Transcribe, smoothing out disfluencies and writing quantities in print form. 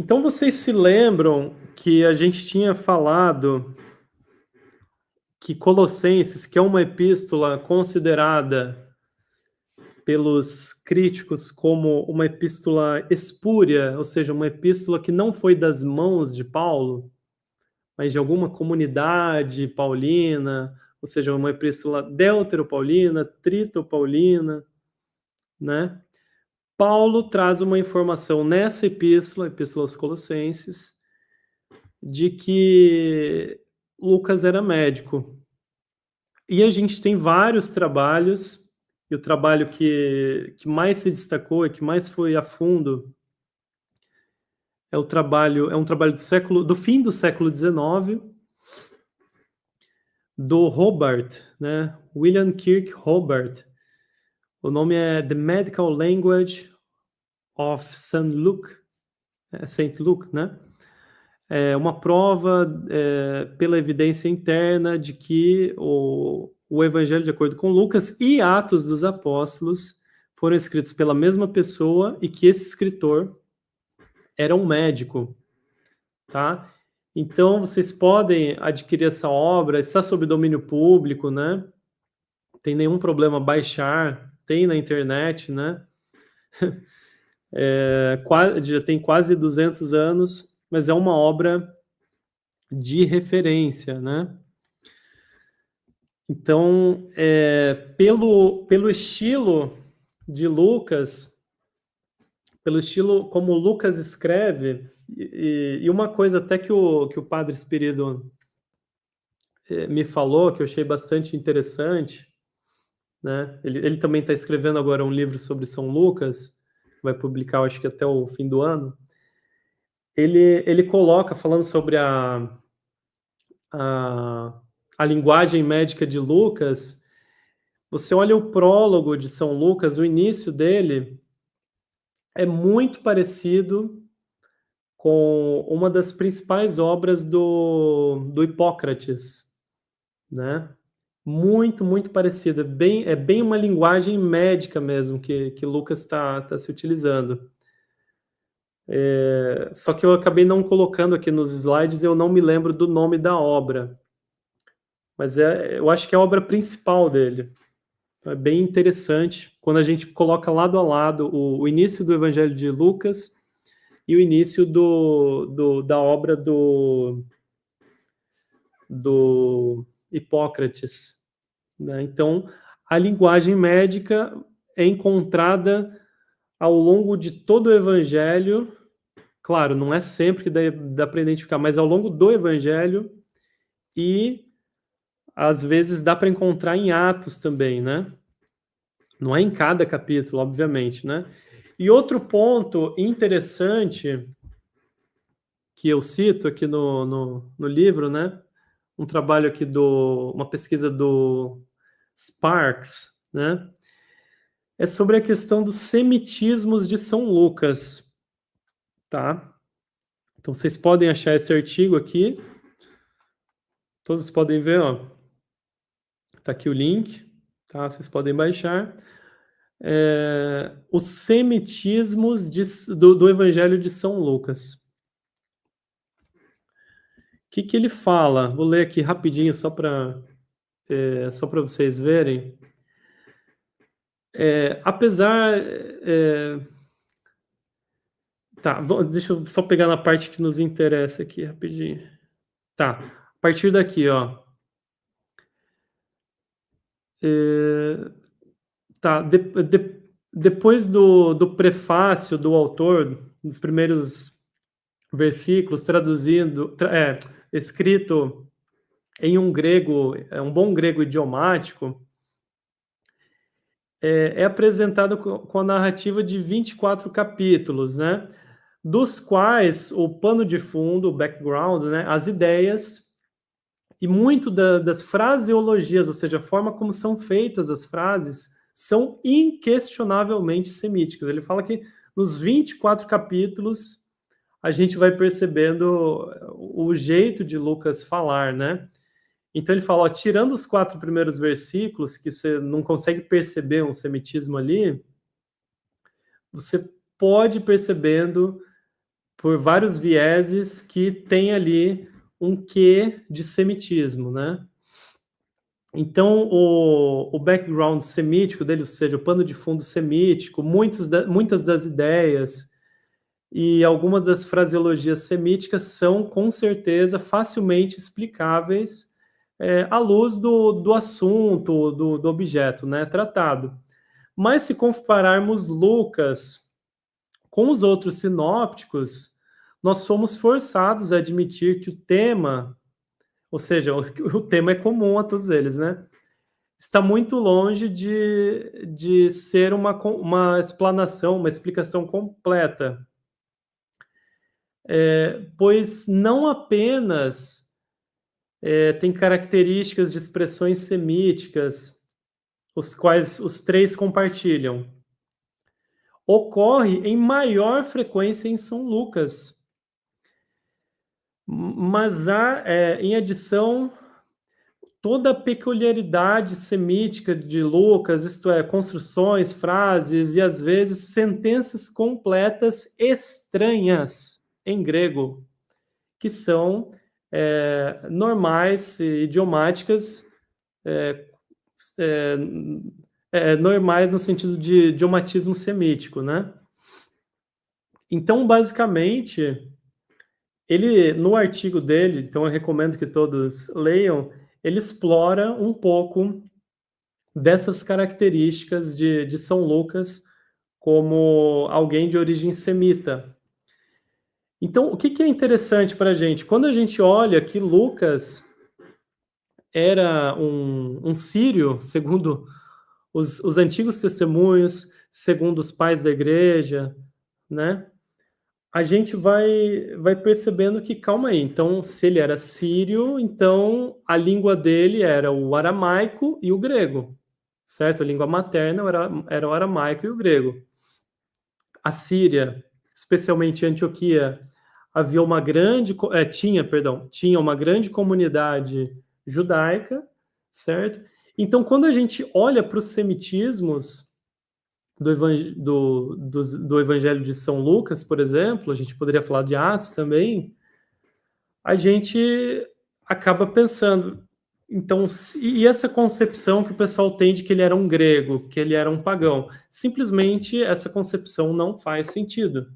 Então vocês se lembram que a gente tinha falado que Colossenses, que é uma epístola considerada pelos críticos como uma epístola espúria, ou seja, uma epístola que não foi das mãos de Paulo, mas de alguma comunidade paulina, ou seja, uma epístola deuteropaulina, tritopaulina, né? Paulo traz uma informação nessa epístola, Epístola aos Colossenses, de que Lucas era médico. E a gente tem vários trabalhos, e o trabalho que mais se destacou e que mais foi a fundo é um trabalho do fim do século XIX, do Hobart, né? William Kirk Hobart. O nome é The Medical Language of Saint Luke, né? É uma prova pela evidência interna de que o Evangelho de acordo com Lucas e Atos dos Apóstolos foram escritos pela mesma pessoa e que esse escritor era um médico, tá? Então, vocês podem adquirir essa obra, está sob domínio público, né? Não tem nenhum problema baixar, tem na internet, né? Já tem quase 200 anos, mas é uma obra de referência, né? Então, pelo estilo de Lucas, pelo estilo como Lucas escreve, e uma coisa até que o Padre Espírito me falou, que eu achei bastante interessante, né? Ele também está escrevendo agora um livro sobre São Lucas, vai publicar, acho que até o fim do ano. Ele coloca, falando sobre a, a linguagem médica de Lucas. Você olha o prólogo de São Lucas, o início dele é muito parecido com uma das principais obras do Hipócrates, né? Muito, muito parecido. É bem uma linguagem médica mesmo que Lucas está se utilizando. Só que eu acabei não colocando aqui nos slides, eu não me lembro do nome da obra. Mas eu acho que é a obra principal dele. Então é bem interessante quando a gente coloca lado a lado o início do Evangelho de Lucas e o início da obra do Hipócrates, né? Então, a linguagem médica é encontrada ao longo de todo o Evangelho. Claro, não é sempre que dá para identificar, mas ao longo do Evangelho e às vezes dá para encontrar em Atos também, né? Não é em cada capítulo, obviamente, né? E outro ponto interessante que eu cito aqui no livro, né? Um trabalho aqui uma pesquisa do Sparks, né? É sobre a questão dos semitismos de São Lucas, tá? Então vocês podem achar esse artigo aqui, todos podem ver, ó. Tá aqui o link, tá? Vocês podem baixar. Os semitismos do Evangelho de São Lucas. O que ele fala? Vou ler aqui rapidinho só para vocês verem. Apesar. Tá, deixa eu só pegar na parte que nos interessa aqui rapidinho. Tá, a partir daqui, ó. Tá, depois do prefácio do autor, dos primeiros versículos, escrito em um grego, um bom grego idiomático, é apresentado com a narrativa de 24 capítulos, né? Dos quais o pano de fundo, o background, né? As ideias e muito das fraseologias, ou seja, a forma como são feitas as frases, são inquestionavelmente semíticas. Ele fala que nos 24 capítulos a gente vai percebendo o jeito de Lucas falar, né? Então ele fala, ó, tirando os 4 primeiros versículos, que você não consegue perceber um semitismo ali, você pode ir percebendo por vários vieses que tem ali um quê de semitismo, né? Então, o background semítico dele, ou seja, o pano de fundo semítico, muitas das ideias e algumas das fraseologias semíticas são, com certeza, facilmente explicáveis à luz do assunto, do objeto, né, tratado. Mas se compararmos Lucas com os outros sinópticos, nós somos forçados a admitir que o tema, ou seja, o tema é comum a todos eles, né? Está muito longe de ser uma explanação, uma explicação completa. Pois não apenas tem características de expressões semíticas, os quais os três compartilham. Ocorre em maior frequência em São Lucas, mas há, em adição, toda a peculiaridade semítica de Lucas, isto é, construções, frases e às vezes sentenças completas estranhas em grego, que são normais, idiomáticas, normais no sentido de idiomatismo semítico, né? Então, basicamente, ele, no artigo dele, então eu recomendo que todos leiam, ele explora um pouco dessas características de São Lucas como alguém de origem semita. Então, o que é interessante para a gente? Quando a gente olha que Lucas era um sírio, segundo os antigos testemunhos, segundo os pais da igreja, né? A gente vai percebendo que, calma aí, então, se ele era sírio, então a língua dele era o aramaico e o grego, certo? A língua materna era o aramaico e o grego. A Síria, especialmente Antioquia, havia uma grande, tinha uma grande comunidade judaica, certo? Então, quando a gente olha para os semitismos do Evangelho de São Lucas, por exemplo, a gente poderia falar de Atos também, a gente acaba pensando, então, e essa concepção que o pessoal tem de que ele era um grego, que ele era um pagão? Simplesmente essa concepção não faz sentido.